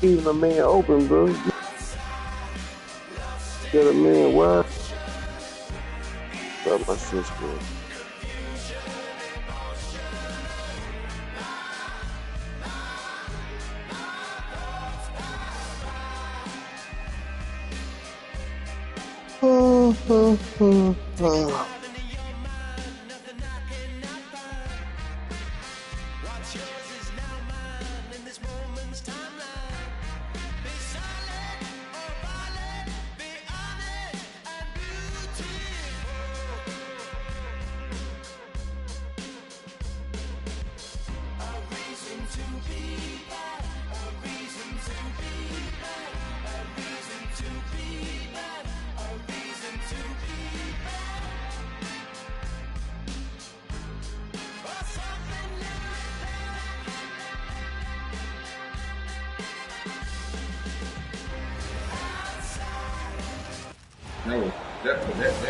Even a man open, bro. Get a man wide. Got my sister.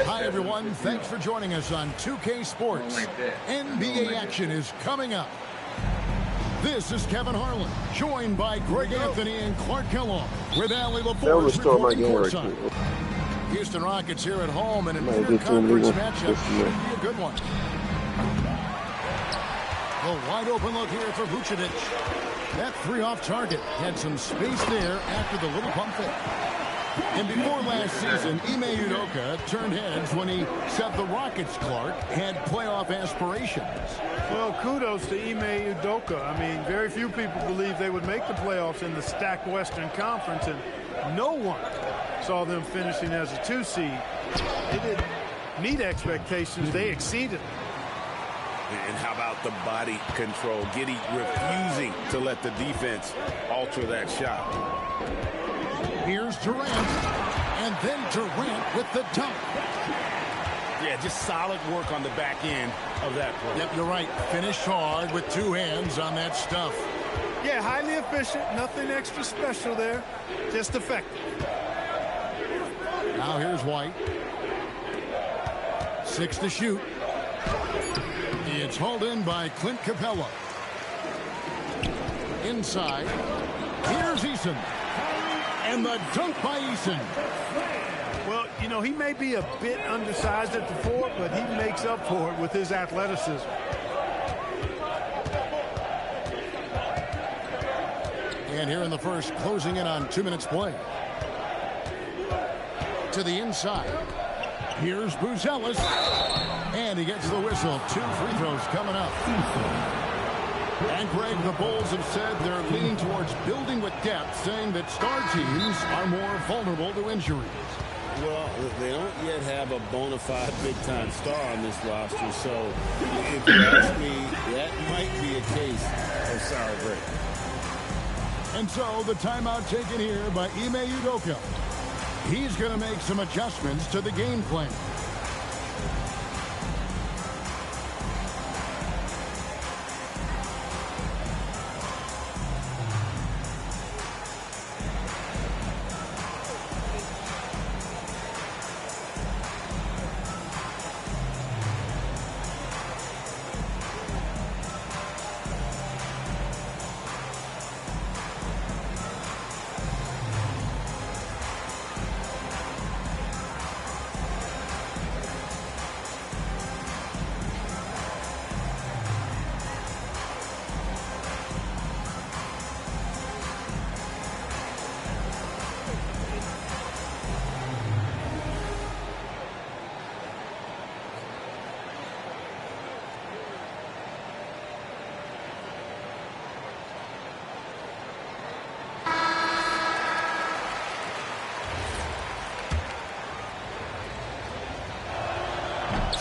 Hi, everyone. Thanks for joining us on 2K Sports. NBA action is coming up. This is Kevin Harlan, joined by Greg Anthony and Clark Kellogg, with Allie LaForce reporting courtside. Houston Rockets here at home, and an interconference matchup should be a good one. A wide open look here for Vucevic. That three off target had some space there after the little pump fake. And before last season, Ime Udoka turned heads when he said the Rockets, Clark, had playoff aspirations. Well, kudos to Ime Udoka. I mean, very few people believe they would make the playoffs in the stacked Western Conference, and no one saw them finishing as a 2 seed. They didn't meet expectations. They exceeded. And how about the body control? Giddey refusing to let the defense alter that shot. Here's Durant, and then Durant with the dunk. Yeah, just solid work on the back end of that play. Yep, you're right. Finished hard with two hands on that stuff. Yeah, highly efficient. Nothing extra special there. Just effective. Now here's White. 6 to shoot. It's hauled in by Clint Capella. Inside. Here's Eason. And the dunk by Eason. Well, you know, he may be a bit undersized at the 4, but he makes up for it with his athleticism. And here in the first, closing in on 2 minutes play. To the inside. Here's Buzelis. And he gets the whistle. 2 free throws coming up. And, Greg, the Bulls have said they're leaning towards building with depth, saying that star teams are more vulnerable to injuries. Well, they don't yet have a bona fide big-time star on this roster, so if you ask me, that might be a case of sour grapes. And so the timeout taken here by Ime Udoka. He's going to make some adjustments to the game plan.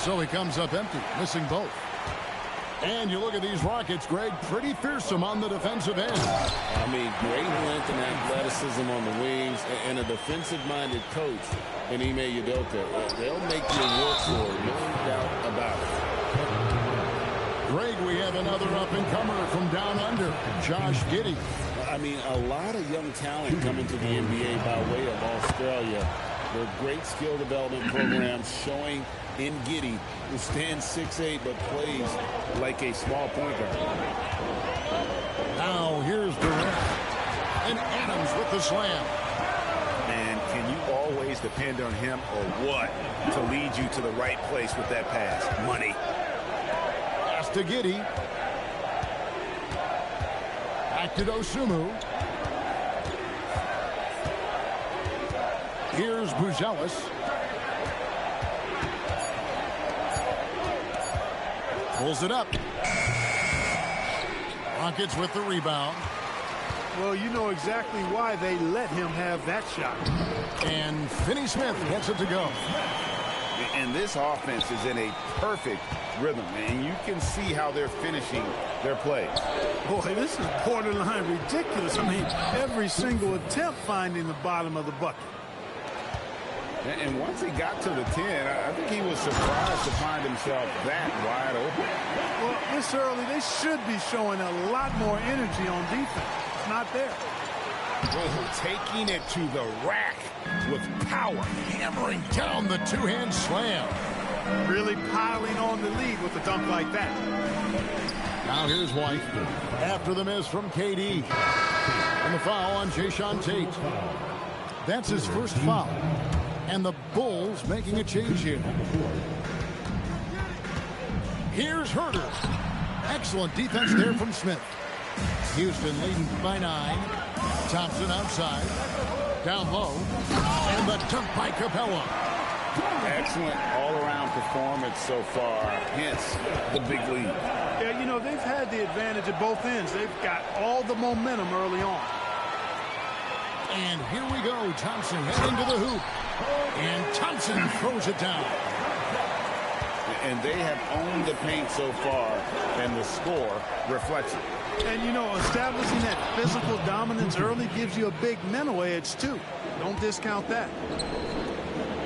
So he comes up empty, missing both. And you look at these Rockets, Greg, pretty fearsome on the defensive end. I mean, great length and athleticism on the wings, and a defensive-minded coach in Ime Udoka. They'll make you work for it, no doubt about it. Greg, we have another up-and-comer from down under, Josh Giddey. I mean, a lot of young talent coming to the NBA by way of Australia. They're great skill development programs showing in Giddey, who stands 6'8", but plays like a small point guard. Now here's Durant. And Adams with the slam. And can you always depend on him or what to lead you to the right place with that pass? Money. Pass to Giddey. Back to Dosunmu. Here's Buzelis. Pulls it up. Rockets with the rebound. Well, you know exactly why they let him have that shot. And Finney Smith gets it to go. And this offense is in a perfect rhythm, and you can see how they're finishing their plays. Boy, this is borderline ridiculous. I mean, every single attempt finding the bottom of the bucket. And once he got to the 10, I think he was surprised to find himself that wide open. Well, this early, they should be showing a lot more energy on defense. It's not there. Oh, taking it to the rack with power. Hammering down the two-hand slam. Really piling on the lead with a dunk like that. Now here's White. After the miss from KD. And the foul on Jayshawn Tate. That's his first foul. And the Bulls making a change here. Here's Herter. Excellent defense there from Smith. Houston leading by 9. Thompson outside. Down low. And the dunk by Capella. Excellent all-around performance so far. Hence the big lead. Yeah, you know, they've had the advantage at both ends. They've got all the momentum early on. And here we go. Thompson heading to the hoop. And Thompson throws it down. And they have owned the paint so far, and the score reflects it. And, you know, establishing that physical dominance early gives you a big mental edge, too. Don't discount that.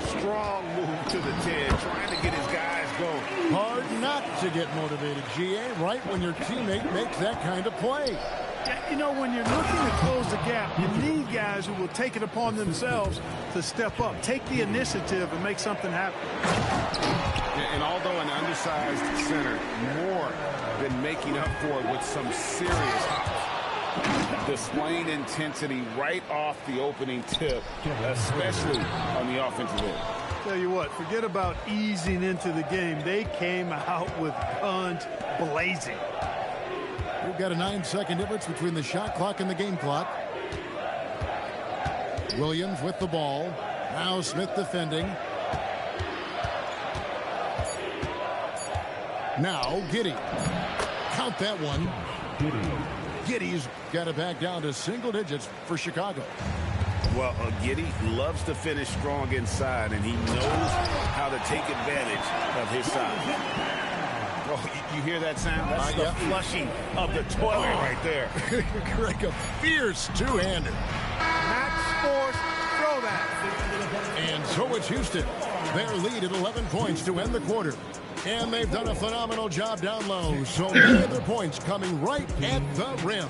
Strong move to the 10, trying to get his guys going. Hard not to get motivated, GA, right when your teammate makes that kind of play. Yeah, you know, when you're looking to close the gap, you need guys who will take it upon themselves to step up, take the initiative, and make something happen. And although an undersized center, more than making up for it with some serious hops. Displaying intensity right off the opening tip, especially on the offensive end. Tell you what, forget about easing into the game. They came out with guns blazing. We've got a 9-second difference between the shot clock and the game clock. Williams with the ball. Now Smith defending. Now Giddey. Count that one. Giddey's got it back down to single digits for Chicago. Well, Giddey loves to finish strong inside, and he knows how to take advantage of his size. Oh, you hear that sound? That's the flushing of the toilet right there. Greg, a fierce two-hander. Match force, throw that. And so it's Houston. Their lead at 11 points to end the quarter. And they've done a phenomenal job down low. So many of their points coming right at the rim.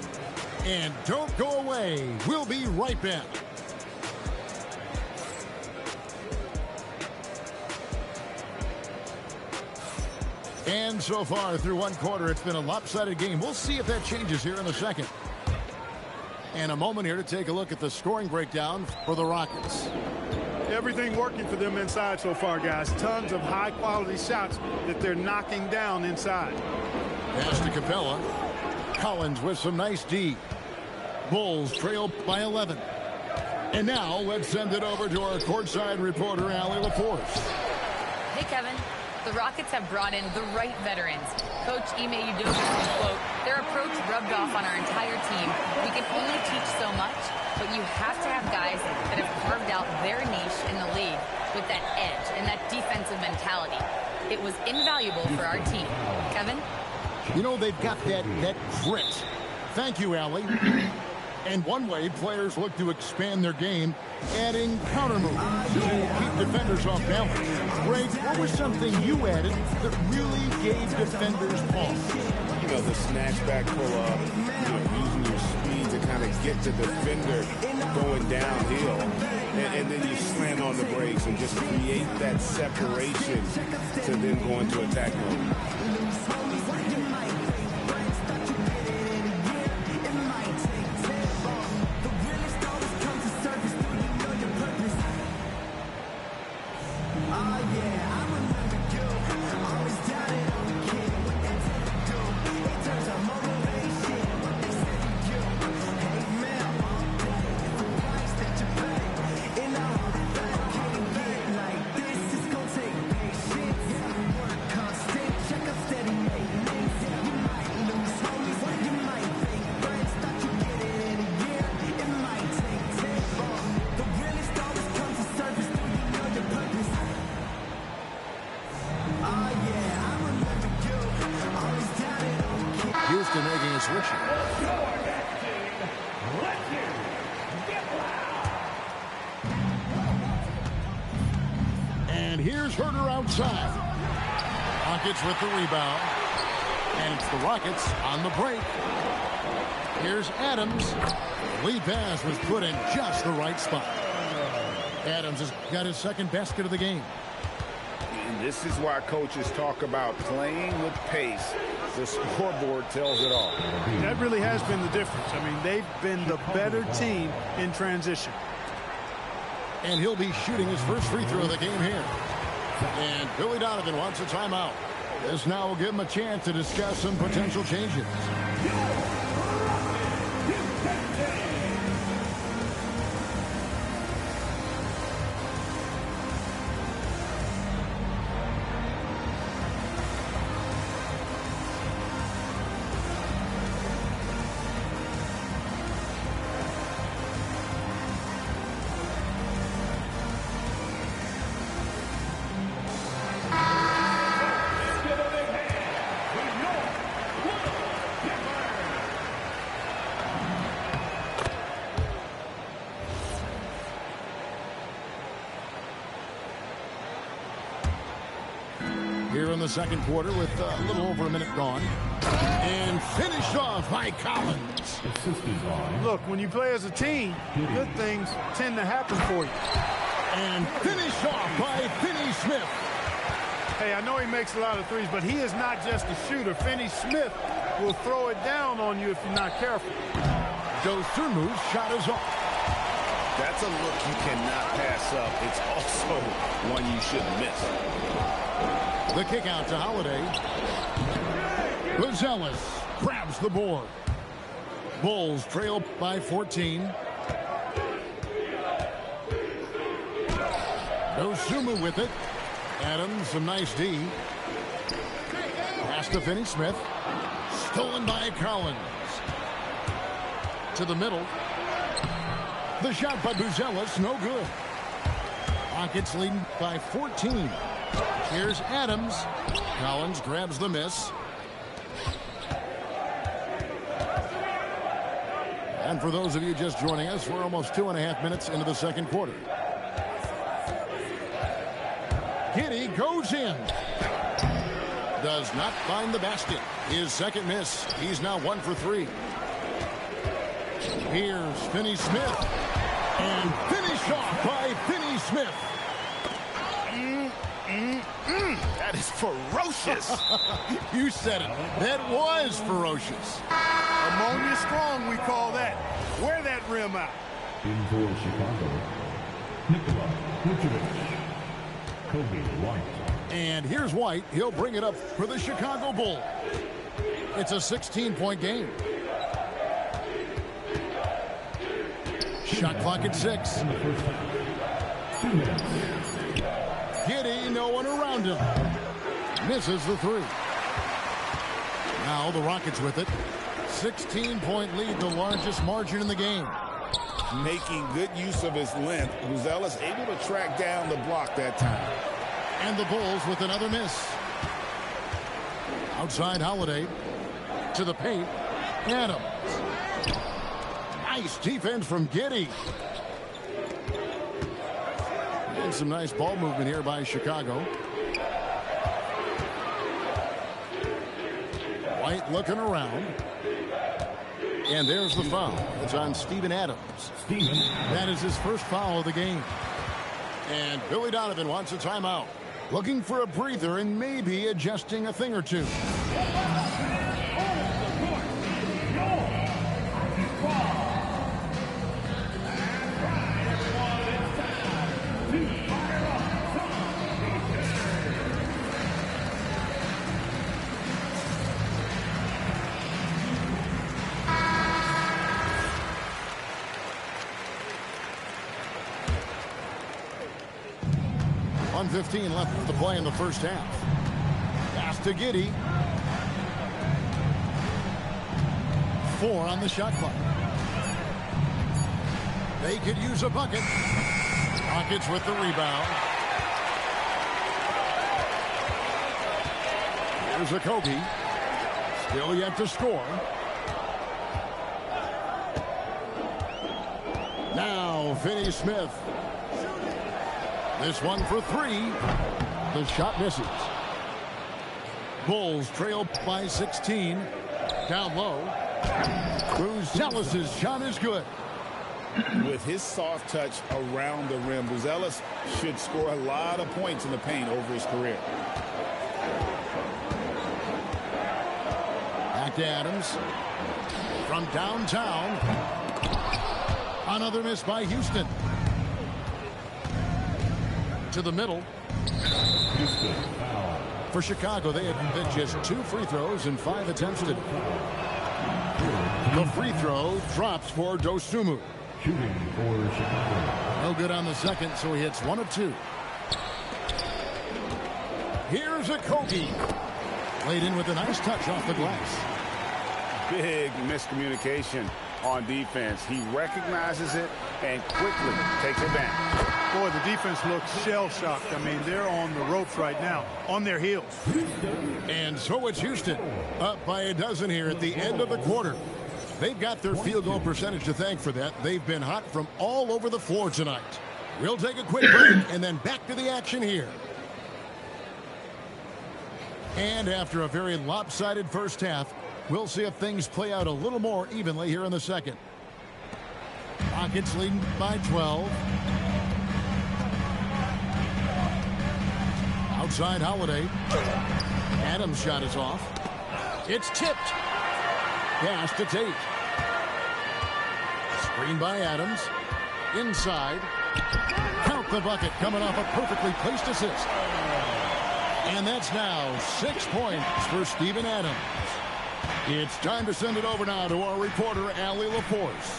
And don't go away. We'll be right back. And so far through one quarter, it's been a lopsided game. We'll see if that changes here in the second. And a moment here to take a look at the scoring breakdown for the Rockets. Everything working for them inside so far, guys. Tons of high-quality shots that they're knocking down inside. Pass to Capella. Collins with some nice D. Bulls trail by 11. And now let's send it over to our courtside reporter, Allie LaForce. Hey, Kevin. The Rockets have brought in the right veterans. Coach Ime Udoka's quote, their approach rubbed off on our entire team. We can only teach so much, but you have to have guys that have carved out their niche in the league with that edge and that defensive mentality. It was invaluable for our team. Kevin? You know, they've got that grit. Thank you, Allie. And one way players look to expand their game, adding counter moves to keep defenders off balance. Greg, what was something you added that really gave defenders pause? You know, the snatchback pull-up, using your speed to kind of get the defender going downhill. And then you slam on the brakes and just create that separation to then go into attack mode. Houston making a switch here. And here's Herter outside. Rockets with the rebound. And it's the Rockets on the break. Here's Adams. Lead pass was put in just the right spot. Adams has got his second basket of the game. And this is why coaches talk about playing with pace. The scoreboard tells it all. That really has been the difference. I mean, they've been the better team in transition. And he'll be shooting his first free throw of the game here. And Billy Donovan wants a timeout. This now will give him a chance to discuss some potential changes. Here in the second quarter with a little over a minute gone. And finished off by Collins. Look, when you play as a team, good things tend to happen for you. And finished off by Finney-Smith. Hey, I know he makes a lot of threes, but he is not just a shooter. Finney-Smith will throw it down on you if you're not careful. Dosunmu's shot is off. That's a look you cannot pass up. It's also one you shouldn't miss. The kick out to Holiday. Buzelis grabs the board. Bulls trail by 14. Dosunmu with it. Adams, a nice D. Pass to Finney-Smith. Stolen by Collins. To the middle. The shot by Buzelis, no good. Rockets leading by 14. Here's Adams. Collins grabs the miss. And for those of you just joining us, we're almost 2.5 minutes into the second quarter. Giddey goes in. Does not find the basket. His second miss. He's now 1 for 3. Here's Finney-Smith. And finished off by Finney-Smith. That is ferocious. You said it. That was ferocious. Ammonia strong, we call that. Wear that rim out. In for Chicago, Nikola Vucevic, Kobe White. And here's White. He'll bring it up for the Chicago Bulls. It's a 16-point game. Shot clock at 6. 2 minutes. Giddey, no one around him. Misses the 3. Now the Rockets with it. 16-point lead, the largest margin in the game. Making good use of his length. Buzelis able to track down the block that time. And the Bulls with another miss. Outside Holiday. To the paint. Adams. Nice defense from Giddey. And some nice ball movement here by Chicago. White looking around. And there's the foul. It's on Steven Adams. That is his first foul of the game. And Billy Donovan wants a timeout. Looking for a breather and maybe adjusting a thing or two. .15 left to play in the first half. Pass to Giddey. 4 on the shot clock. They could use a bucket. Rockets with the rebound. Here's a Kobe. Still yet to score. Now, Finney Smith. This one for three. The shot misses. Bulls trail by 16. Down low. Buzelis' shot is good. With his soft touch around the rim, Buzelis should score a lot of points in the paint over his career. Back to Adams. From downtown. Another miss by Houston. To the middle. Houston foul. For Chicago, they had been just 2 free throws and 5 attempts to. The free throw drops for Dosunmu. Shooting for Chicago. No good on the second, so he hits 1 of 2. Here's a Kobe. Laid in with a nice touch off the glass. Big miscommunication on defense. He recognizes it and quickly takes advantage. Boy, the defense looks shell-shocked. I mean, they're on the ropes right now, on their heels. And so it's Houston, up by a dozen here at the end of the quarter. They've got their field goal percentage to thank for that. They've been hot from all over the floor tonight. We'll take a quick break and then back to the action here. And after a very lopsided first half, we'll see if things play out a little more evenly here in the second. Rockets leading by 12. Outside Holiday. Adams' shot is off. It's tipped. Pass to Tate. Screen by Adams. Inside. Count the bucket coming off a perfectly placed assist. And that's now 6 points for Steven Adams. It's time to send it over now to our reporter, Allie LaForce.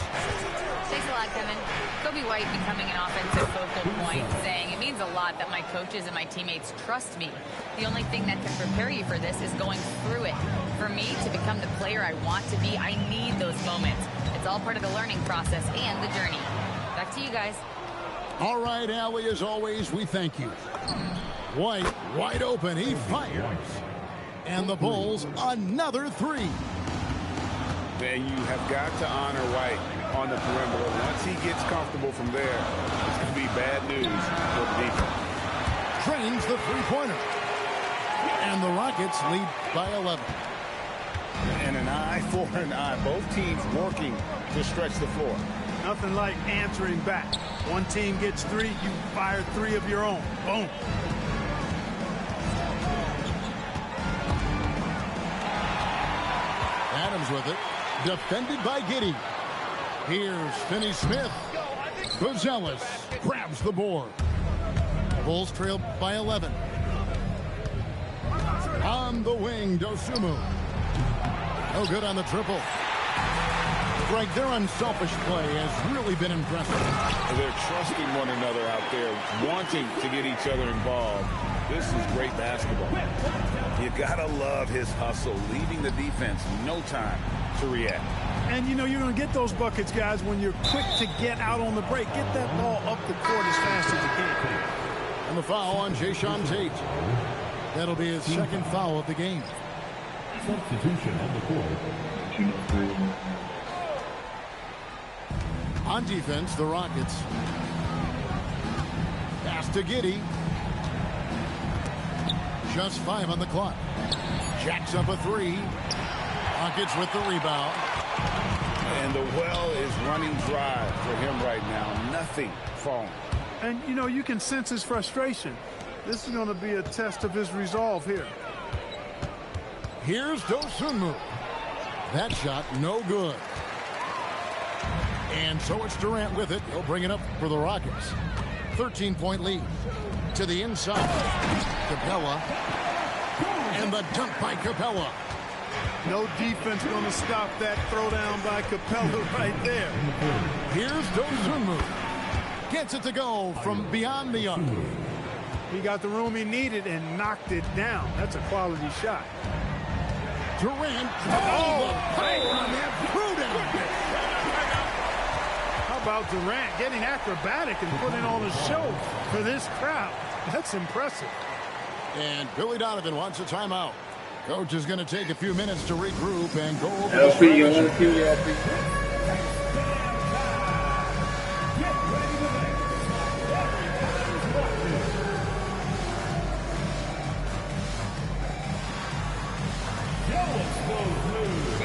Thanks a lot, Kevin. Kobe White becoming an offensive focal point, saying it means a lot that my coaches and my teammates trust me. The only thing that can prepare you for this is going through it. For me to become the player I want to be, I need those moments. It's all part of the learning process and the journey. Back to you guys. All right, Allie, as always, we thank you. White, wide open, he fires. And the Bulls, another 3. And you have got to honor White on the perimeter. Once he gets comfortable from there, it's going to be bad news for the defense. Drains the three-pointer. And the Rockets lead by 11. And an eye for an eye. Both teams working to stretch the floor. Nothing like answering back. One team gets 3, you fire 3 of your own. Boom. Adams with it. Defended by Giddey. Here's Finney Smith. Buzelis grabs the board. Bulls trail by 11. On the wing, Dosunmu. No good on the triple. Greg, their unselfish play has really been impressive. They're trusting one another out there, wanting to get each other involved. This is great basketball. You gotta love his hustle, leaving the defense no time to react. And you know you're going to get those buckets, guys, when you're quick to get out on the break. Get that ball up the court as fast as you can. And the foul on Jayshawn Tate. That'll be his second foul of the game. Substitution on the court. On defense, the Rockets. Pass to Giddey. Just 5 on the clock. Jacks up a 3. Rockets with the rebound. And the well is running dry for him right now. Nothing falling. And, you know, you can sense his frustration. This is going to be a test of his resolve here. Here's Dosunmu. That shot, no good. And so it's Durant with it. He'll bring it up for the Rockets. 13-point lead. To the inside. Capella. And the dunk by Capella. No defense going to stop that throwdown by Capella right there. Here's Dosunmu. Gets it to go from beyond the arc. He got the room he needed and knocked it down. That's a quality shot. Durant. Oh, power on that throwdown. How about Durant getting acrobatic and putting on a show for this crowd? That's impressive. And Billy Donovan wants a timeout. Coach is going to take a few minutes to regroup and go over LP, you the want to kill your LP?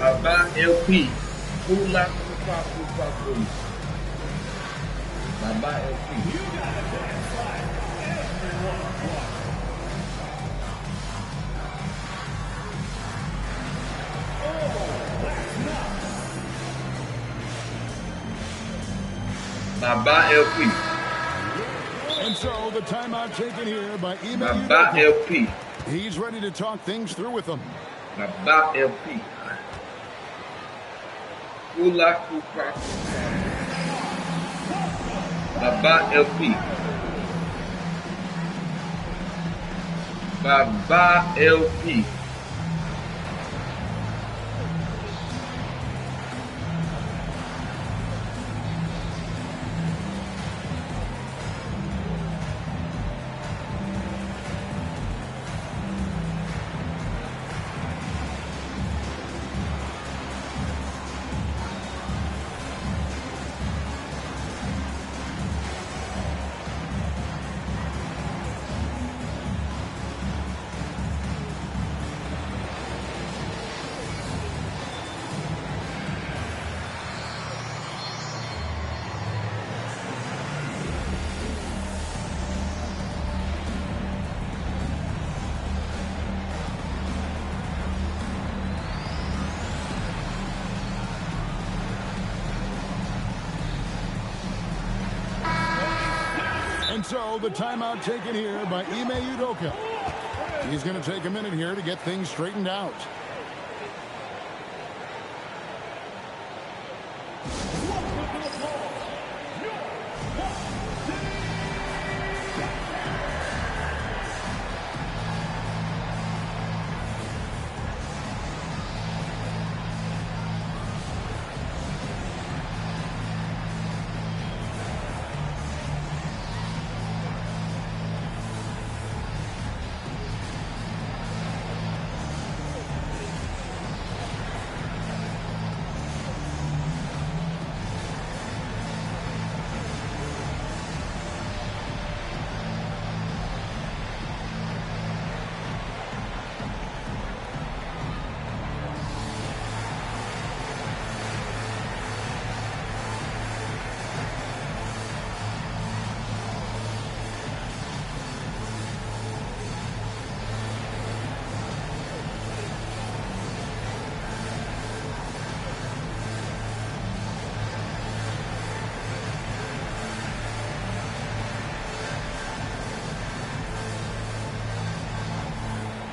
Baba LP. Pula pupa. Baba LP. Baba LP. And so the timeout taken here by Baba LP. He's ready to talk things through with them. Baba LP. Pula pupa. Baba LP. Baba LP. And so the timeout taken here by Ime Udoka. He's going to take a minute here to get things straightened out.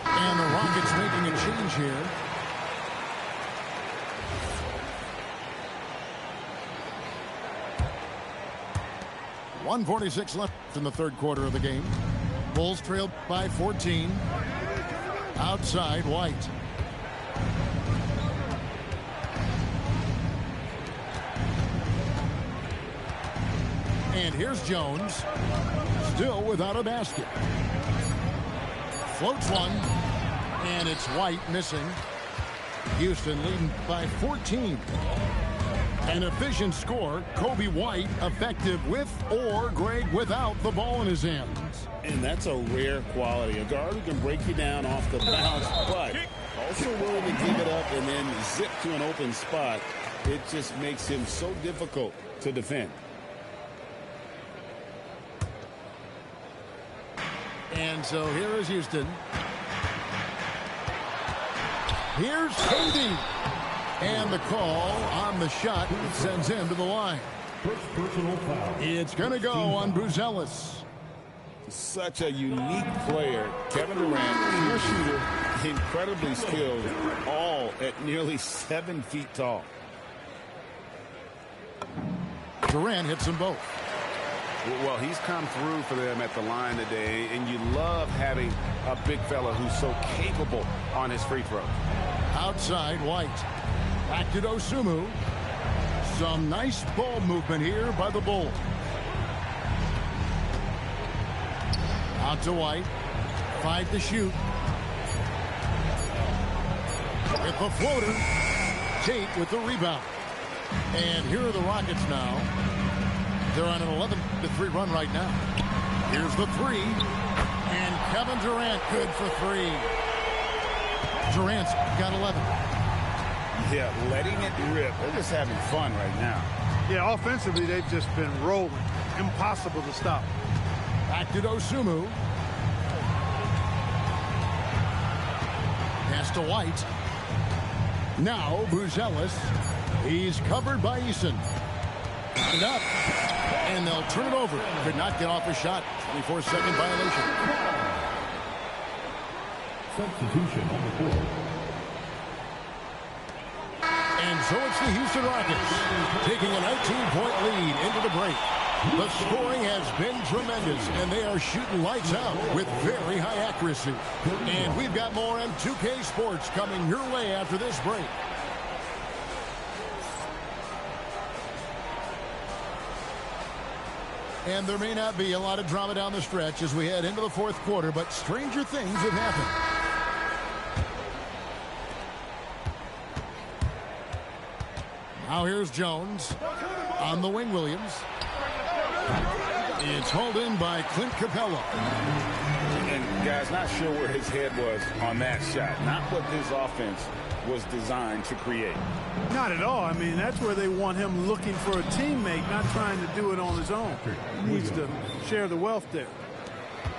And the Rockets making a change here. .146 left in the third quarter of the game. Bulls trailed by 14. Outside, White. And here's Jones. Still without a basket. Floats one. And it's White missing. Houston leading by 14. An efficient score. Kobe White effective with or great without the ball in his hands. And that's a rare quality. A guard who can break you down off the bounce, but also willing to give it up and then zip to an open spot. It just makes him so difficult to defend. And so here is Houston. Here's KD. And the call on the shot sends him to the line. First personal foul. It's going to go on Bruce Ellis. Such a unique player. Kevin Durant, pure shooter, incredibly skilled, all at nearly 7 feet tall. Durant hits them both. Well, he's come through for them at the line today, and you love having a big fella who's so capable on his free throw. Outside, White. Back to Dosunmu. Some nice ball movement here by the Bulls. Out to White. 5 to shoot. with the floater. Tate with the rebound. And here are the Rockets now. They're on an 11-3 run right now. Here's the three. And Kevin Durant good for three. Durant's got 11. Yeah, letting it rip. They're just having fun right now. Yeah, offensively, they've just been rolling. Impossible to stop. Back to Dosunmu. Pass to White. Now Buzelis. He's covered by Eason. Got it up. And they'll turn it over. Could not get off a shot. 24-second violation. Substitution on the court. And so it's the Houston Rockets taking a 19-point lead into the break. The scoring has been tremendous, and they are shooting lights out with very high accuracy. And we've got more M2K Sports coming your way after this break. And there may not be a lot of drama down the stretch as we head into the fourth quarter, but stranger things have happened. Now here's Jones on the wing. Williams. It's hauled in by Clint Capella. And guys, not sure where his head was on that shot. Not what this offense was designed to create. Not at all. I mean, that's where they want him looking for a teammate, not trying to do it on his own. He needs to share the wealth there.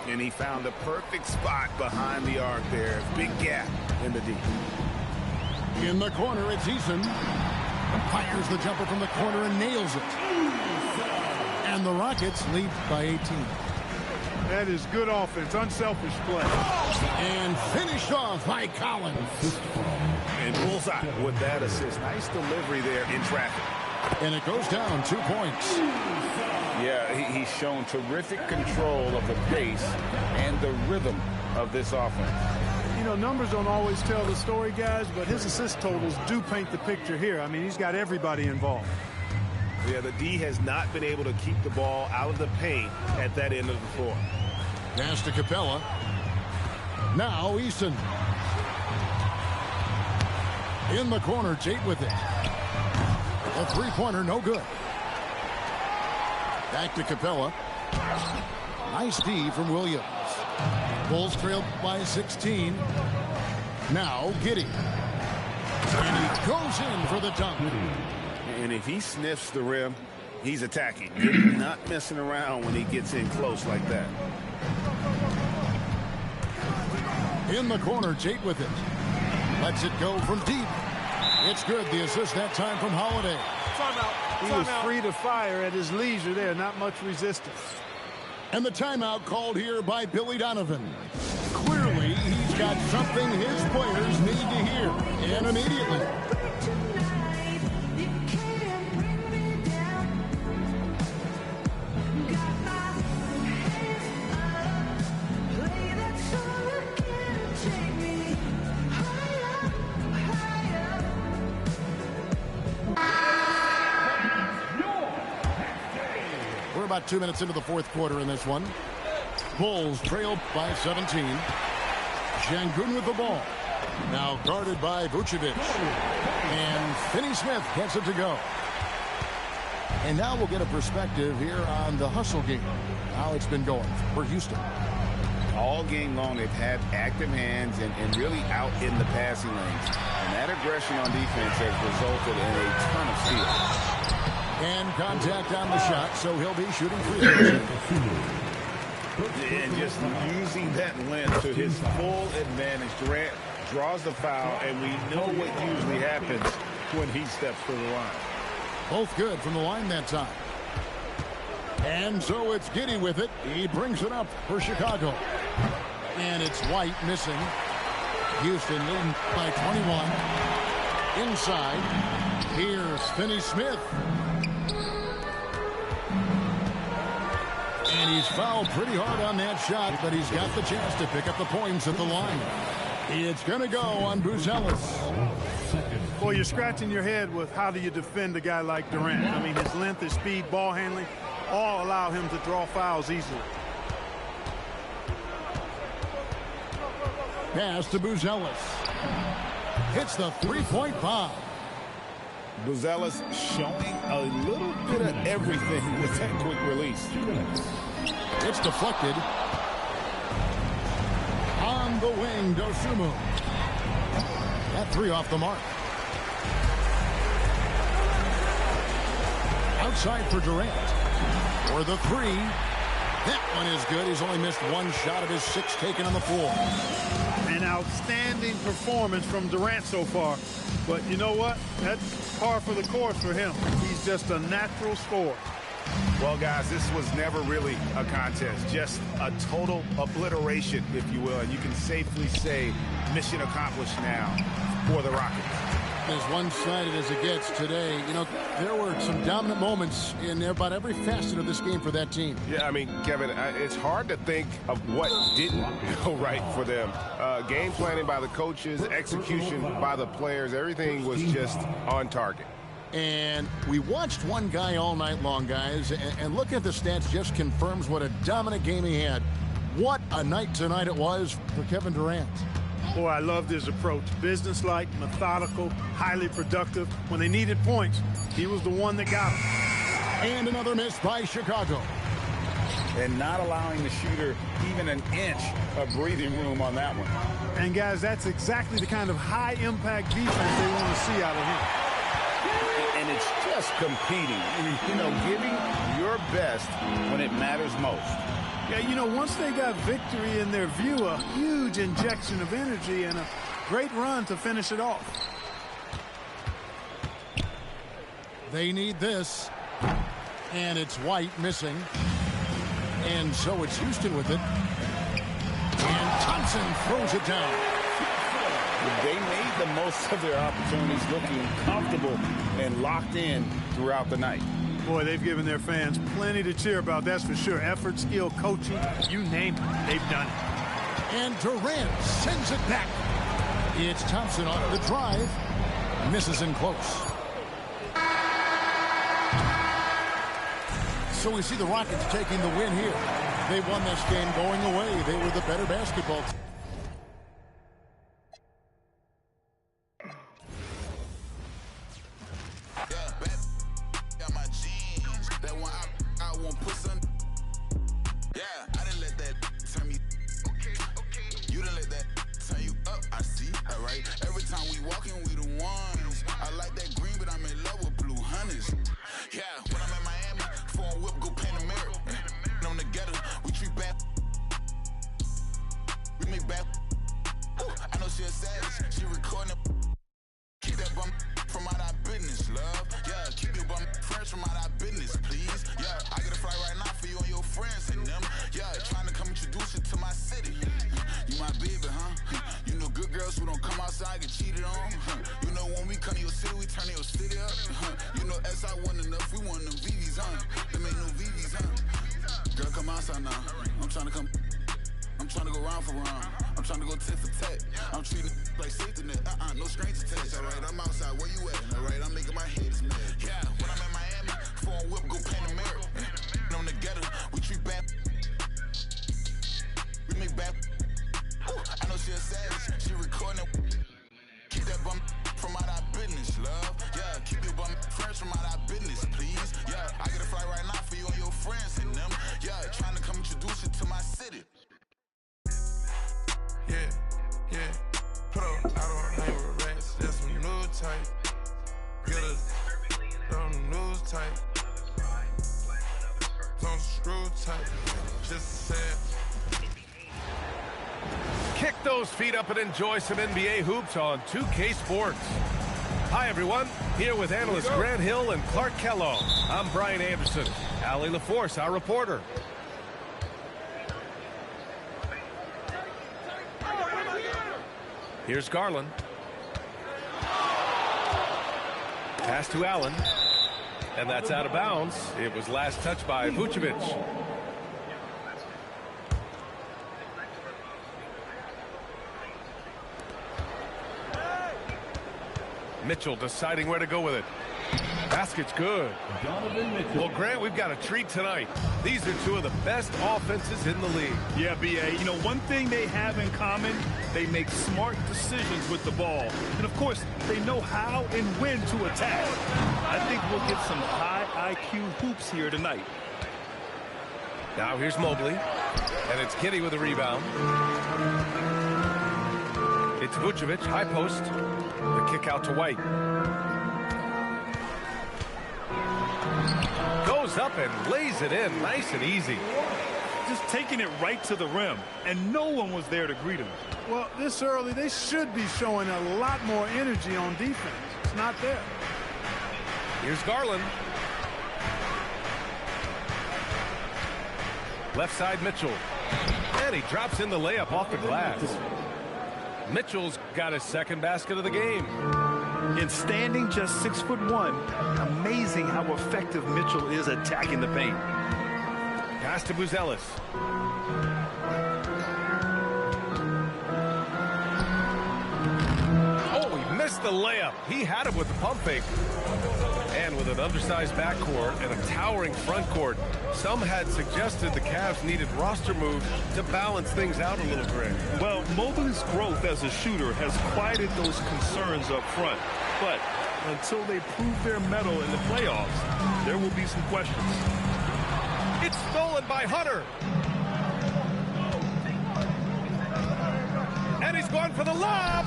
And he found the perfect spot behind the arc there. Big gap in the D. In the corner, it's Eason. Fires the jumper from the corner and nails it. And the Rockets lead by 18. That is good offense, unselfish play. And finished off by Collins. And bullseye with that assist. Nice delivery there in traffic. And it goes down 2 points. Yeah, he's shown terrific control of the pace and the rhythm of this offense. You know, numbers don't always tell the story, guys, but his assist totals do paint the picture here. I mean, he's got everybody involved. Yeah, the D has not been able to keep the ball out of the paint at that end of the floor. Pass to Capella. Now Eason. In the corner, Tate with it. A three-pointer, no good. Back to Capella. Nice D from Williams. Bulls trailed by 16. Now Giddey. And he goes in for the dunk. And if he sniffs the rim, he's attacking. Giddey not messing around when he gets in close like that. In the corner, Tate with it. Lets it go from deep. It's good. The assist that time from Holiday. He was free to fire at his leisure there. Not much resistance. And the timeout called here by Billy Donovan. Clearly, he's got something his players need to hear. And immediately. About 2 minutes into the fourth quarter in this one. Bulls trailed by 17. Şengün with the ball. Now guarded by Vucevic. And Finney Smith gets it to go. And now we'll get a perspective here on the hustle game. How it's been going for Houston. All game long, they've had active hands and really out in the passing lanes. And that aggression on defense has resulted in a ton of steals. And contact on the shot, so he'll be shooting free throws. And just using that length to his full advantage. Durant draws the foul, and we know what usually happens when he steps to the line. Both good from the line that time. And so it's Giddey with it. He brings it up for Chicago. And it's White missing. Houston leading by 21. Inside, here's Finney Smith. And he's fouled pretty hard on that shot, but he's got the chance to pick up the points at the line. It's going to go on Buzelis. Well, you're scratching your head with how do you defend a guy like Durant. I mean, his length, his speed, ball handling, all allow him to draw fouls easily. Pass to Buzelis. hits the three-point bomb. Buzella's showing a little bit of everything with that quick release. It's deflected. On the wing, Dosunmu. That three off the mark. Outside for Durant. For the three. That one is good. He's only missed one shot of his 6 taken on the floor. An outstanding performance from Durant so far. But you know what? That's par for the course for him. He's just a natural scorer. Well, guys, this was never really a contest. Just a total obliteration, if you will. And you can safely say mission accomplished now for the Rockets. As one-sided as it gets today, you know, there were some dominant moments in about every facet of this game for that team. Yeah, I mean, Kevin, it's hard to think of what didn't go right for them. Game planning by the coaches, execution by the players, everything was just on target. And we watched one guy all night long, guys, and looking at the stats just confirms what a dominant game he had. What a night tonight it was for Kevin Durant. Boy, I loved his approach. Businesslike, methodical, highly productive. When they needed points, he was the one that got them. And another miss by Chicago. And not allowing the shooter even an inch of breathing room on that one. And, guys, that's exactly the kind of high-impact defense they want to see out of him. And it's just competing, you know, giving your best when it matters most. Yeah, you know, once they got victory in their view, a huge injection of energy and a great run to finish it off. They need this. And it's White missing. And so it's Houston with it. And Thompson throws it down. They made the most of their opportunities, looking comfortable and locked in throughout the night. Boy, they've given their fans plenty to cheer about, that's for sure. Effort, skill, coaching, you name it, they've done it. And Durant sends it back. It's Thompson on the drive. Misses in close. So we see the Rockets taking the win here. They won this game going away. They were the better basketball team. Kick those feet up and enjoy some NBA hoops on 2K Sports. Hi, everyone. Here with analysts Grant Hill and Clark Kellogg. I'm Brian Anderson. Allie LaForce, our reporter. Here's Garland. Pass to Allen. And that's out of bounds. It was last touched by Vucevic. Mitchell deciding where to go with it. Basket's good. Well, Grant, we've got a treat tonight. These are two of the best offenses in the league. Yeah, B.A. You know, one thing they have in common, they make smart decisions with the ball. And, of course, they know how and when to attack. I think we'll get some high IQ hoops here tonight. Now here's Mobley. And it's Giddey with a rebound. It's Vucevic, high post. The kick out to White. Goes up and lays it in, nice and easy. Just taking it right to the rim, and no one was there to greet him. Well, this early, they should be showing a lot more energy on defense. It's not there. Here's Garland. Left side, Mitchell. And he drops in the layup off the glass. Mitchell's got his second basket of the game. In standing just 6'1", amazing how effective Mitchell is attacking the paint. Pass to Buzelis. Oh, he missed the layup. He had it with the pump fake. And with an undersized backcourt and a towering front court, some had suggested the Cavs needed roster moves to balance things out a little, Greg. Well, Mobley's growth as a shooter has quieted those concerns up front. But until they prove their mettle in the playoffs, there will be some questions. It's stolen by Hunter. And he's going for the lob.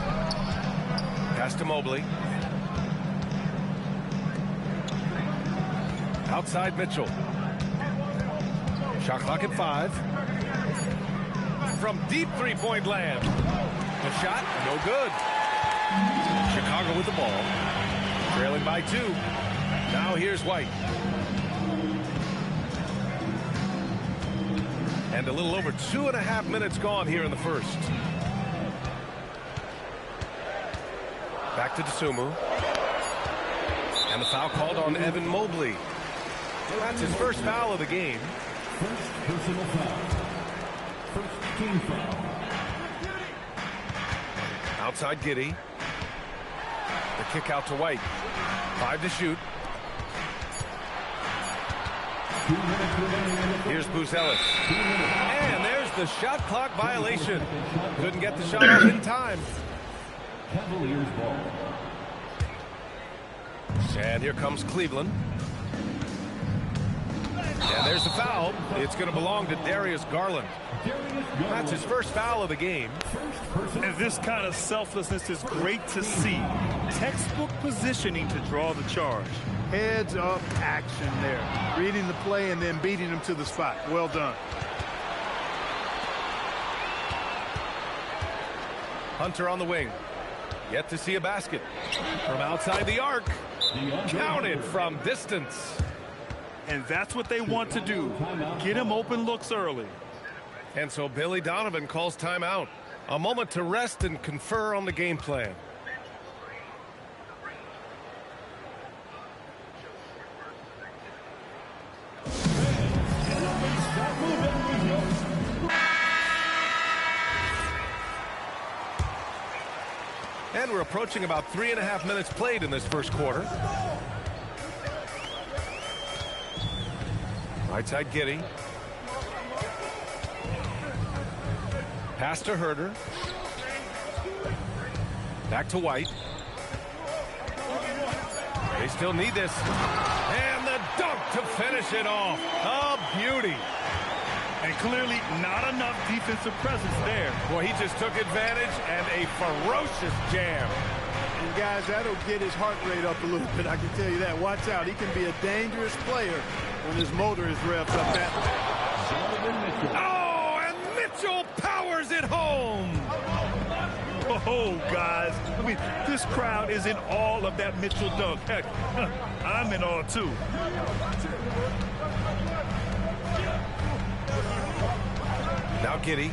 Pass to Mobley. Outside Mitchell. Shot clock at 5. From deep three-point land. The shot, no good. Chicago with the ball. Trailing by 2. Now here's White. And a little over 2.5 minutes gone here in the first. Back to Dosunmu. And the foul called on Evan Mobley. That's his first foul of the game. First personal foul. First team foul. Outside Giddey. The kick out to White. 5 to shoot. Here's Buzelis. And there's the shot clock violation. Couldn't get the shot off in time. Cavaliers ball. And here comes Cleveland. And there's the foul. It's going to belong to Darius Garland. That's his first foul of the game. And this kind of selflessness is great to see. Textbook positioning to draw the charge. Heads up action there. Reading the play and then beating him to the spot. Well done. Hunter on the wing. Yet to see a basket. From outside the arc. Counted from distance. And that's what they want to do. Get him open looks early. And so Billy Donovan calls timeout. A moment to rest and confer on the game plan. And we're approaching about 3.5 minutes played in this first quarter. Right side Giddey. Pass to Herter. Back to White. They still need this. And the dunk to finish it off. A beauty. And clearly not enough defensive presence there. Well, he just took advantage and a ferocious jam. And guys, that'll get his heart rate up a little bit. I can tell you that. Watch out. He can be a dangerous player when his motor is revved up that way. Oh, and Mitchell powers it home. Oh, guys. I mean, this crowd is in awe of that Mitchell dunk. Heck, I'm in awe, too. Now Giddey.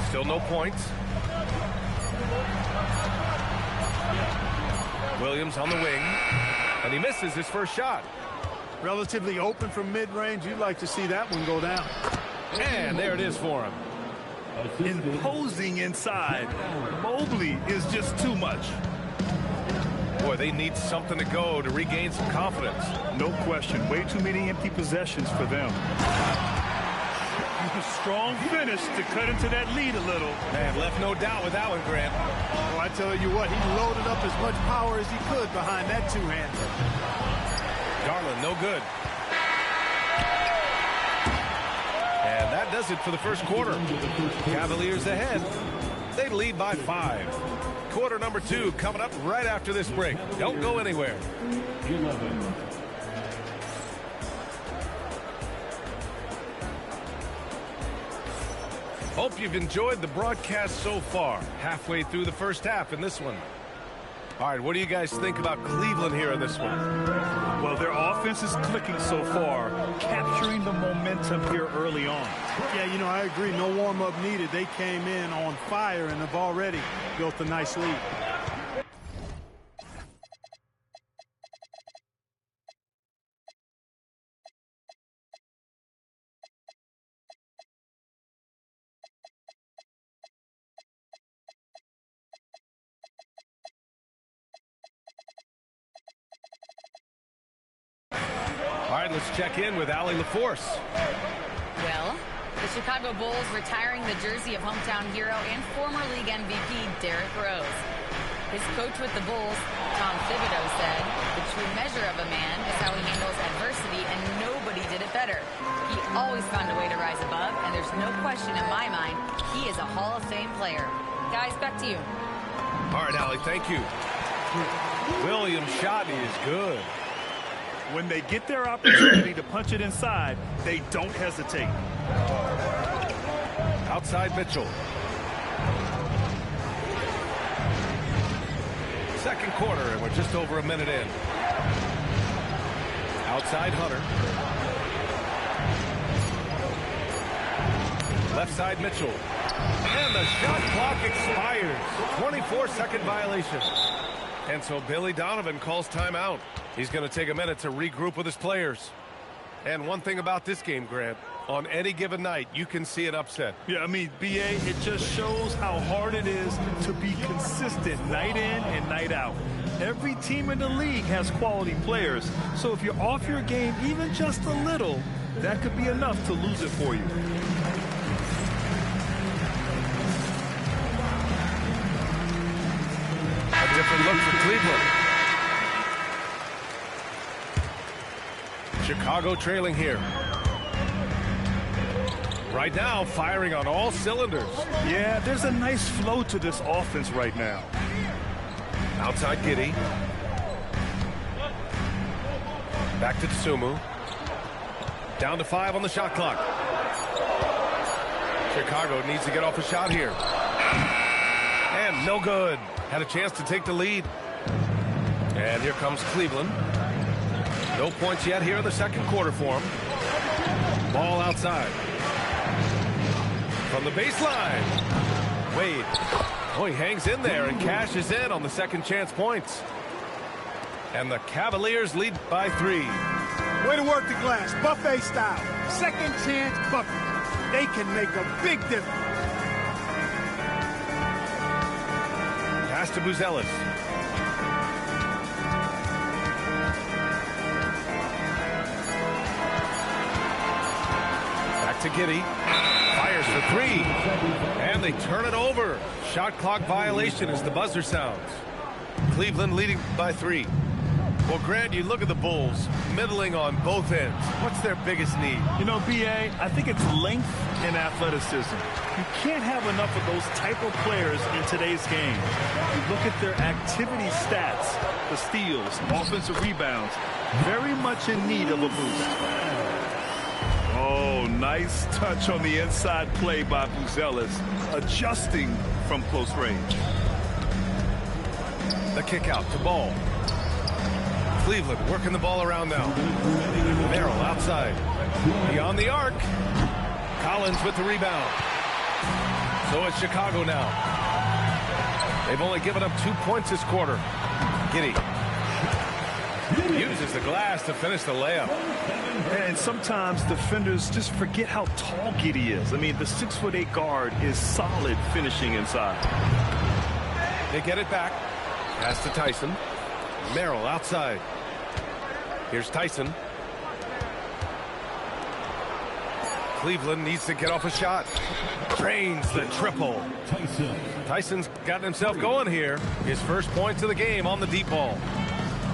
Still no points. Williams on the wing. And he misses his first shot. Relatively open from mid-range. You'd like to see that one go down. And there it is for him. Imposing inside. Mobley is just too much. Boy, they need something to go to regain some confidence. No question. Way too many empty possessions for them. A strong finish to cut into that lead a little. Man, left no doubt with that one, Grant. Oh, I tell you what, he loaded up as much power as he could behind that two-hander. Garland, no good. And that does it for the first quarter. Cavaliers ahead. They lead by 5. Quarter number 2 coming up right after this break. Don't go anywhere. 11. Hope you've enjoyed the broadcast so far. Halfway through the first half in this one. All right, what do you guys think about Cleveland here in this one? Well, their offense is clicking so far, capturing the momentum here early on. Yeah, you know, I agree. No warm-up needed. They came in on fire and have already built a nice lead. All right, let's check in with Allie LaForce. Well, the Chicago Bulls retiring the jersey of hometown hero and former league MVP Derrick Rose. His coach with the Bulls, Tom Thibodeau, said, "The true measure of a man is how he handles adversity, and nobody did it better. He always found a way to rise above, and there's no question in my mind he is a Hall of Fame player." Guys, back to you. All right, Allie, thank you. Williams' shot is good. When they get their opportunity to punch it inside, they don't hesitate. Outside Mitchell. Second quarter, and we're just over a minute in. Outside Hunter. Left side Mitchell. And the shot clock expires. 24-second violation. And so Billy Donovan calls timeout. He's going to take a minute to regroup with his players. And one thing about this game, Grant, on any given night, you can see an upset. Yeah, I mean, BA, it just shows how hard it is to be consistent night in and night out. Every team in the league has quality players, so if you're off your game even just a little, that could be enough to lose it for you. A different look for Cleveland. Chicago trailing here. Right now, firing on all cylinders. Yeah, there's a nice flow to this offense right now. Outside Giddey. Back to Tsumu. Down to 5 on the shot clock. Chicago needs to get off a shot here. And no good. Had a chance to take the lead. And here comes Cleveland. No points yet here in the second quarter for him. Ball outside. From the baseline. Wade. Oh, he hangs in there and cashes in on the second chance points. And the Cavaliers lead by 3. Way to work the glass, buffet style. Second chance bucket. They can make a big difference. Pass to Buzelis. Back to Giddey. Fires for 3. And they turn it over. Shot clock violation as the buzzer sounds. Cleveland leading by 3. Well, Grant, you look at the Bulls, middling on both ends. What's their biggest need? You know, BA, I think it's length and athleticism. You can't have enough of those type of players in today's game. You look at their activity stats, the steals, offensive rebounds, very much in need of a boost. Oh, nice touch on the inside play by Buzelis, adjusting from close range. The kick out to Ball. Cleveland working the ball around now. Merrill outside. Beyond the arc. Collins with the rebound. So it's Chicago now. They've only given up 2 points this quarter. Giddey uses the glass to finish the layup. And sometimes defenders just forget how tall Giddey is. I mean, the 6'8" guard is solid finishing inside. They get it back. Pass to Tyson. Merrill outside. Here's Tyson. Cleveland needs to get off a shot. Drains the triple. Tyson's gotten himself going here. His first points of the game on the deep ball.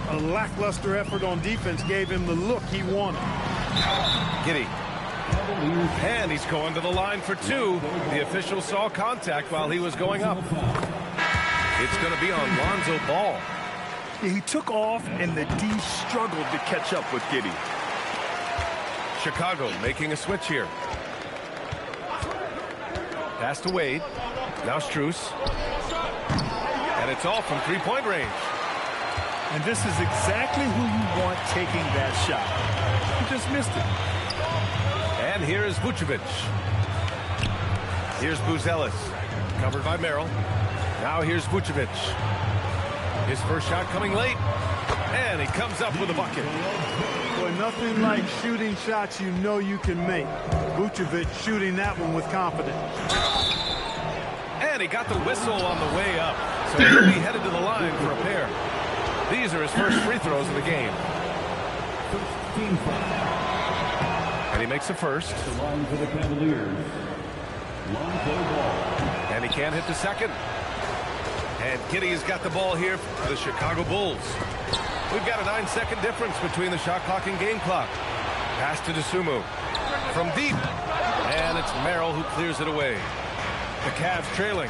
A lackluster effort on defense gave him the look he wanted. Giddey. And he's going to the line for two. The official saw contact while he was going up. It's going to be on Lonzo Ball. Yeah, he took off, and the D struggled to catch up with Giddey. Chicago making a switch here. Pass to Wade. Now Strus. And it's all from three-point range. And this is exactly who you want taking that shot. He just missed it. And here's Vucevic. Here's Buzelis. Covered by Merrill. Now here's Vucevic. His first shot coming late. And he comes up with a bucket. Boy, nothing like shooting shots you know you can make. Vucevic shooting that one with confidence. And he got the whistle on the way up. So he'll be headed to the line for a pair. These are his first free throws of the game. And he makes the first. The line for the Cavaliers. And he can't hit the second. And Giddey has got the ball here for the Chicago Bulls. We've got a 9-second difference between the shot clock and game clock. Pass to Dosunmu. From deep. And it's Merrill who clears it away. The Cavs trailing.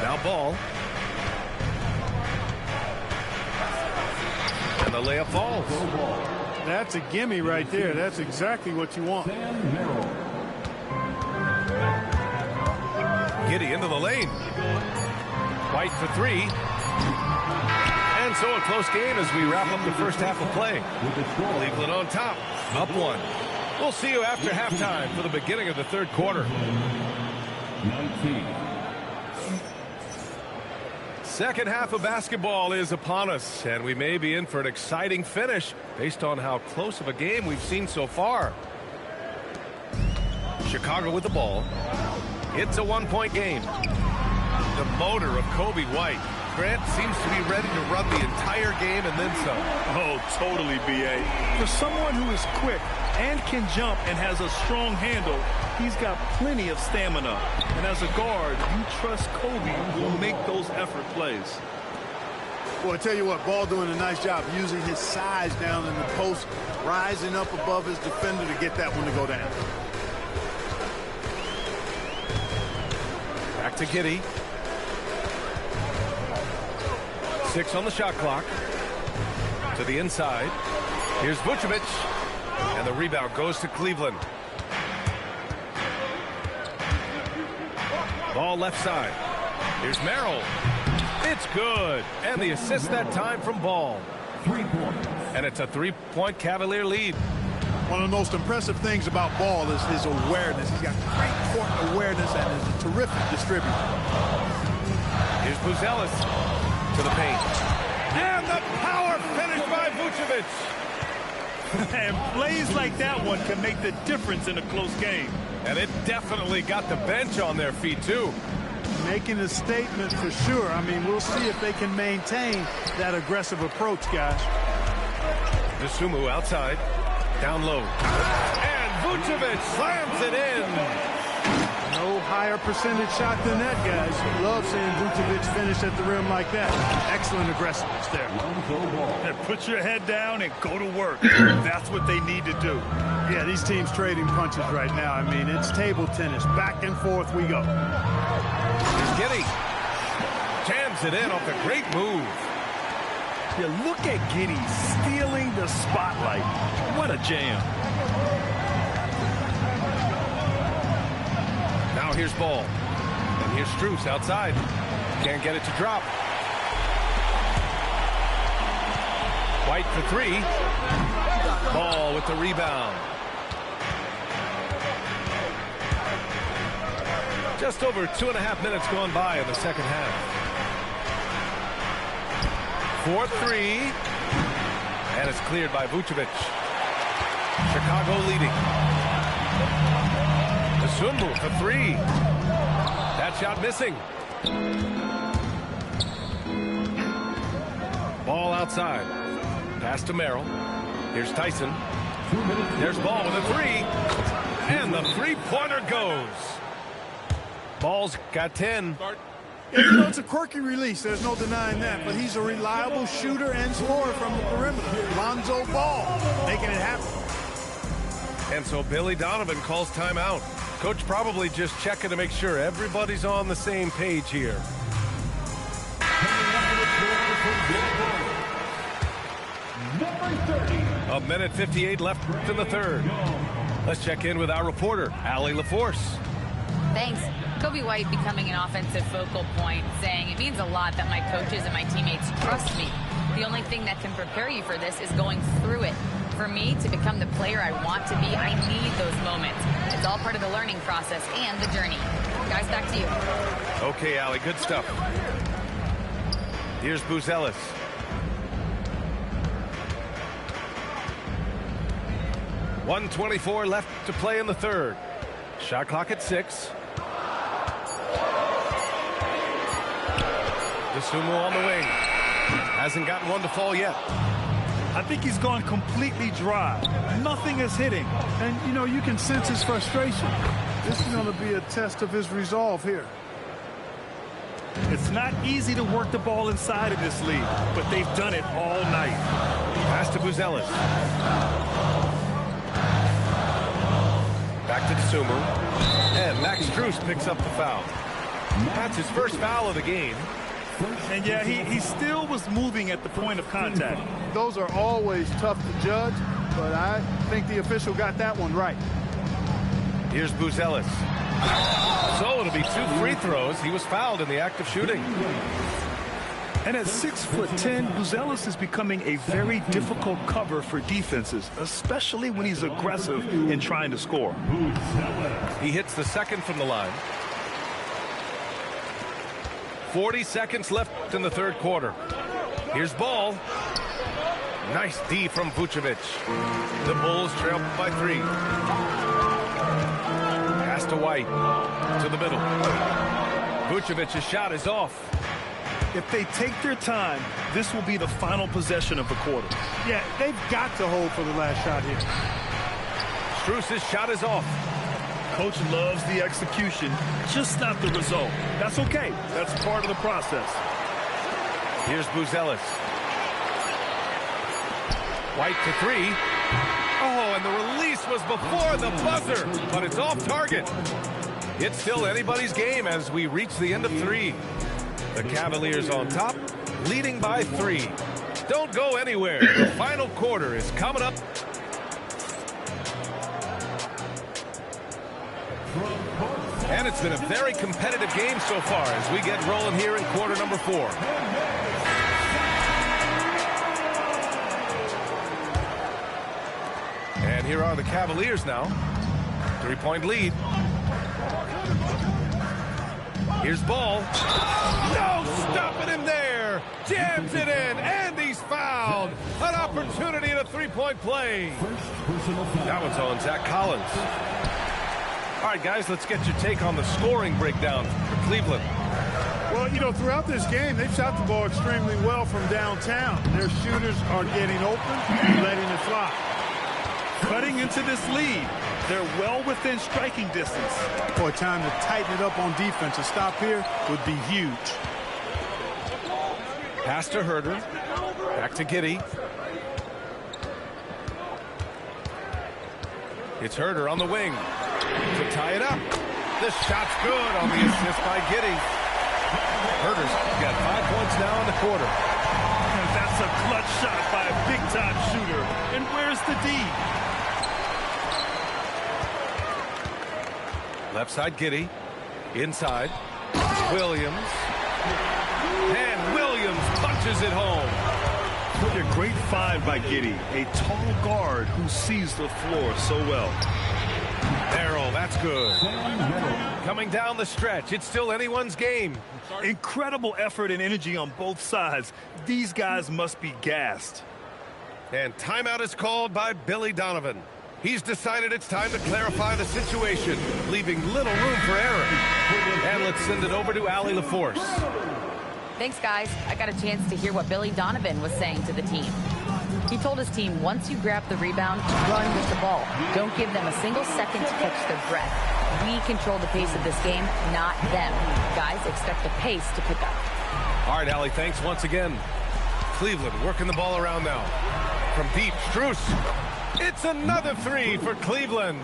Now Ball. And the layup falls. That's a gimme right there. That's exactly what you want. Giddey into the lane. White for three. And so a close game as we wrap up the first half of play. Cleveland on top, up one. We'll see you after halftime for the beginning of the third quarter. 19. Second half of basketball is upon us, and we may be in for an exciting finish based on how close of a game we've seen so far. Chicago with the ball. It's a one-point game. The motor of Kobe White. Grant seems to be ready to run the entire game and then some. Oh, totally, B.A. For someone who is quick and can jump and has a strong handle, he's got plenty of stamina. And as a guard, you trust Kobe will make those effort plays. Well, I tell you what, Ball doing a nice job using his size down in the post, rising up above his defender to get that one to go down. Back to Giddey. 6 on the shot clock. To the inside. Here's Vucevic. And the rebound goes to Cleveland. Ball left side. Here's Merrill. It's good. And the assist that time from Ball. 3 points. And it's a 3-point Cavalier lead. One of the most impressive things about Ball is his awareness. He's got great court awareness and is a terrific distributor. Here's Buzelis to the paint. And the power finish by Vucevic. And plays like that one can make the difference in a close game. And it definitely got the bench on their feet, too. Making a statement for sure. I mean, we'll see if they can maintain that aggressive approach, guys. Dosunmu outside. Down low. And Vucevic slams it in. No higher percentage shot than that, guys. Love seeing Vucevic finish at the rim like that. Excellent aggressiveness there. And put your head down and go to work. That's what they need to do. Yeah, these teams trading punches right now. I mean, it's table tennis. Back and forth we go. Here's Giddey. Jams it in off a great move. Yeah, look at Giddey stealing the spotlight. What a jam. Now here's Ball. And here's Strus outside. Can't get it to drop. White for three. Ball with the rebound. Just over 2.5 minutes gone by in the second half. 4-3. And it's cleared by Vucevic. Chicago leading. Dosunmu for three. That shot missing. outside. Pass to Merrill. Here's Tyson. There's Ball with a three. And the three-pointer goes. Ball's got 10. Yeah, you know, it's a quirky release. There's no denying that. But he's a reliable shooter and scorer from the perimeter. Lonzo Ball making it happen. And so Billy Donovan calls timeout. Coach probably just checking to make sure everybody's on the same page here. A minute 58 left in the third. Let's check in with our reporter, Allie LaForce. Thanks. Kobe White becoming an offensive focal point, saying it means a lot that my coaches and my teammates trust me. The only thing that can prepare you for this is going through it. For me to become the player I want to be, I need those moments. It's all part of the learning process and the journey. Guys, back to you. Okay, Allie, good stuff. Here's Buzelis. .124 left to play in the third. Shot clock at 6. DeSumo on the wing. Hasn't gotten one to fall yet. I think he's gone completely dry. Nothing is hitting. And, you know, you can sense his frustration. This is going to be a test of his resolve here. It's not easy to work the ball inside of this league, but they've done it all night. Pass to Buzelis. Back to DeSumo. And Max Strus picks up the foul. That's his first foul of the game. And yeah, he still was moving at the point of contact. Those are always tough to judge, but I think the official got that one right. Here's Buzelis. So it'll be 2 free throws. He was fouled in the act of shooting. And at 6'10", Buzelis is becoming a very difficult cover for defenses, especially when he's aggressive in trying to score. He hits the second from the line. 40 seconds left in the third quarter. Here's Ball. Nice D from Vucevic. The Bulls trail by 3. Pass to White. To the middle. Vucevic's shot is off. If they take their time, this will be the final possession of the quarter. Yeah, they've got to hold for the last shot here. Strus's shot is off. Coach loves the execution, just not the result. That's okay. That's part of the process. Here's Buzelis. White to 3. Oh, and the release was before the buzzer, but it's off target. It's still anybody's game as we reach the end of 3. The Cavaliers on top, leading by 3. Don't go anywhere. The final quarter is coming up. And it's been a very competitive game so far as we get rolling here in quarter number 4. And here are the Cavaliers now. 3-point lead. Here's Ball. No stopping him there. Jams it in, and he's fouled. An opportunity at a 3-point play. That one's on Zach Collins. All right, guys, let's get your take on the scoring breakdown for Cleveland. Well, you know, throughout this game, they've shot the ball extremely well from downtown. Their shooters are getting open and letting it fly. Cutting into this lead, they're well within striking distance. Boy, time to tighten it up on defense. A stop here would be huge. Pass to Herter. Back to Giddey. It's Herter on the wing to tie it up. The shot's good on the assist by Giddey. Herter's got 5 points now in the quarter. And that's a clutch shot by a big-time shooter. And where's the D? Left side, Giddey. Inside. Williams. And Williams punches it home. A great find by Giddey, a tall guard who sees the floor so well. Merrill, that's good. Coming down the stretch, it's still anyone's game. Incredible effort and energy on both sides. These guys must be gassed. And timeout is called by Billy Donovan. He's decided it's time to clarify the situation, leaving little room for error. And let's send it over to Allie LaForce. Thanks, guys. I got a chance to hear what Billy Donovan was saying to the team. He told his team, once you grab the rebound, run with the ball. Don't give them a single second to catch their breath. We control the pace of this game, not them. Guys, expect the pace to pick up. All right, Allie, thanks once again. Cleveland working the ball around now. From deep, Strus. It's another three for Cleveland.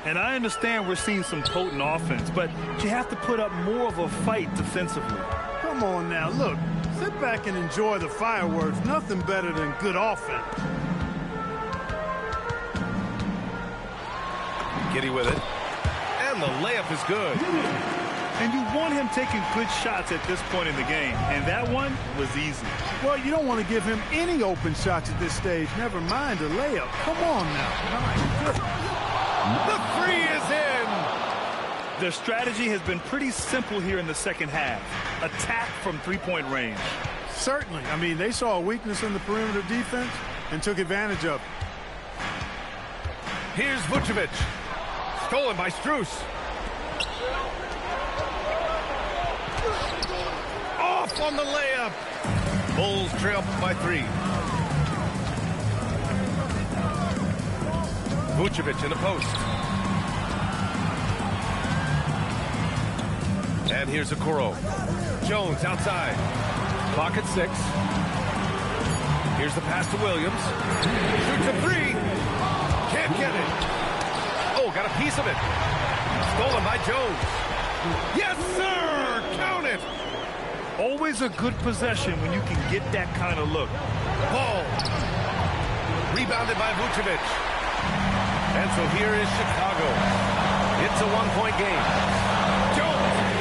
And I understand we're seeing some potent offense, but you have to put up more of a fight defensively. Come on now, look. Sit back and enjoy the fireworks. Nothing better than good offense. Giddy with it. And the layup is good. And you want him taking good shots at this point in the game. And that one was easy. Well, you don't want to give him any open shots at this stage. Never mind a layup. Come on now. The three is in. Their strategy has been pretty simple here in the second half. Attack from three-point range. Certainly. I mean, they saw a weakness in the perimeter defense and took advantage of it. Here's Vucevic. Stolen by Strus. Off on the layup. Bulls trail by 3. Vucevic in the post. And here's Okoro. Jones outside. Clock at 6. Here's the pass to Williams. Shoots a 3. Can't get it. Oh, got a piece of it. Stolen by Jones. Yes, sir! Count it! Always a good possession when you can get that kind of look. Ball. Rebounded by Vucevic. And so here is Chicago. It's a one-point game. Jones.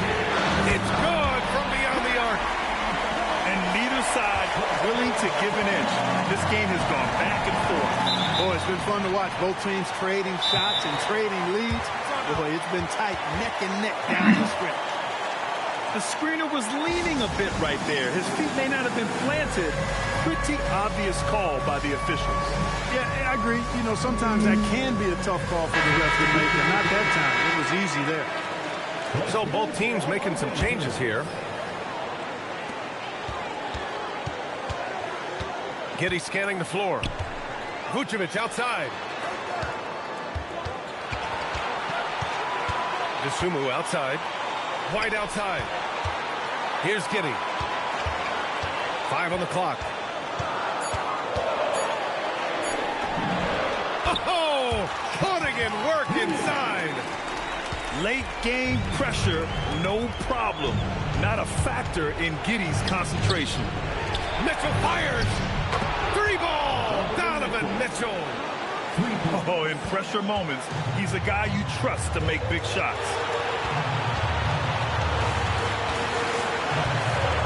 It's good from beyond the arc. And neither side willing to give an inch. This game has gone back and forth. Boy, it's been fun to watch. Both teams trading shots and trading leads. Boy, it's been tight, neck and neck down the stretch. The screener was leaning a bit right there. His feet may not have been planted. Pretty obvious call by the officials. Yeah, I agree. You know, sometimes that can be a tough call for the ref to make, but not that time. It was easy there. So both teams making some changes here. Giddy scanning the floor. Vucevic outside. Dosunmu outside. White outside. Here's Giddy. 5 on the clock. Oh, putting in work inside. Late game pressure, no problem. Not a factor in Giddy's concentration. Mitchell fires. 3-ball. Donovan Mitchell. Oh, in pressure moments, he's a guy you trust to make big shots.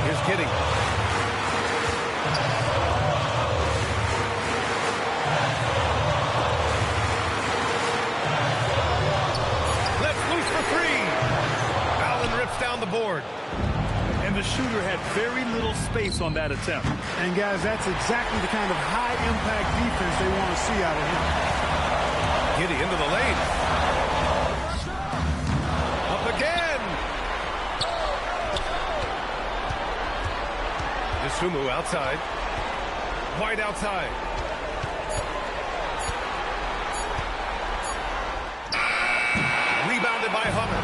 Here's Giddy. Let's loose for 3. Allen rips down the board. And the shooter had very little space on that attempt. And, guys, that's exactly the kind of high-impact defense they want to see out of him. Giddy into the lane. Up again. Dosunmu outside. White outside. Rebounded by Hunter.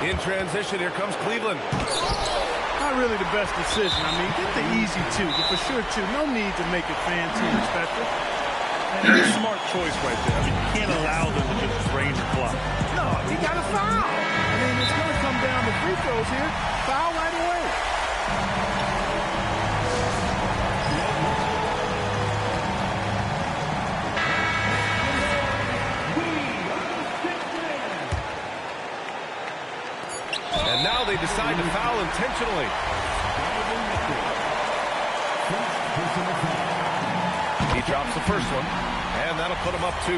In transition, here comes Cleveland. Not really the best decision. I mean, get the easy 2, but for sure 2. No need to make it fancy and special. And it's a smart choice right there. I mean, you can't allow them to just drain the clock. No, he got a foul. I mean, it's going to come down to free throws here. Foul right away. And now they decide to foul intentionally. He drops the first one, and that'll put him up 2.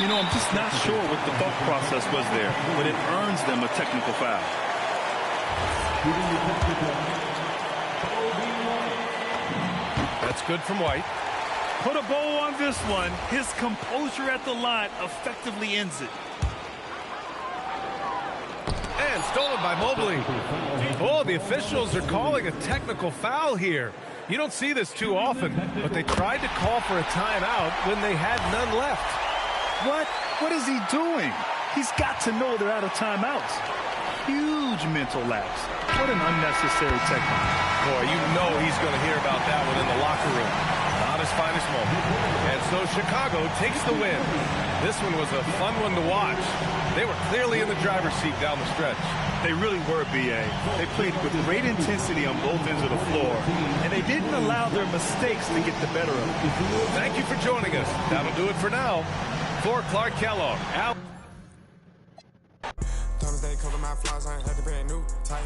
You know, I'm just not sure what the thought process was there, but it earns them a technical foul. That's good from White. Put a bow on this one. His composure at the line effectively ends it. And stolen by Mobley. Oh, the officials are calling a technical foul here. You don't see this too often, but they tried to call for a timeout when they had none left. What is he doing? He's got to know they're out of timeouts. Huge mental lapse. What an unnecessary technique. Boy, you know he's going to hear about that one in the locker room. Not his finest moment. And so Chicago takes the win. This one was a fun one to watch. They were clearly in the driver's seat down the stretch. They really were, B.A. They played with great intensity on both ends of the floor, and they didn't allow their mistakes to get the better of them. Thank you for joining us. That'll do it for now. For Clark Kellogg, Al. Thomas, they cover my flaws, I ain't had to brand new tight.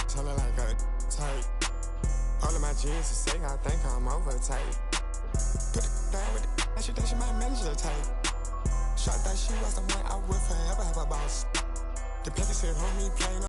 Tell her like a tight. All of my jeans to say I think I'm over tight. Put it down with the she think she might manage her tight. Shot that she was the one I would forever have a boss. The paper said, homie, playing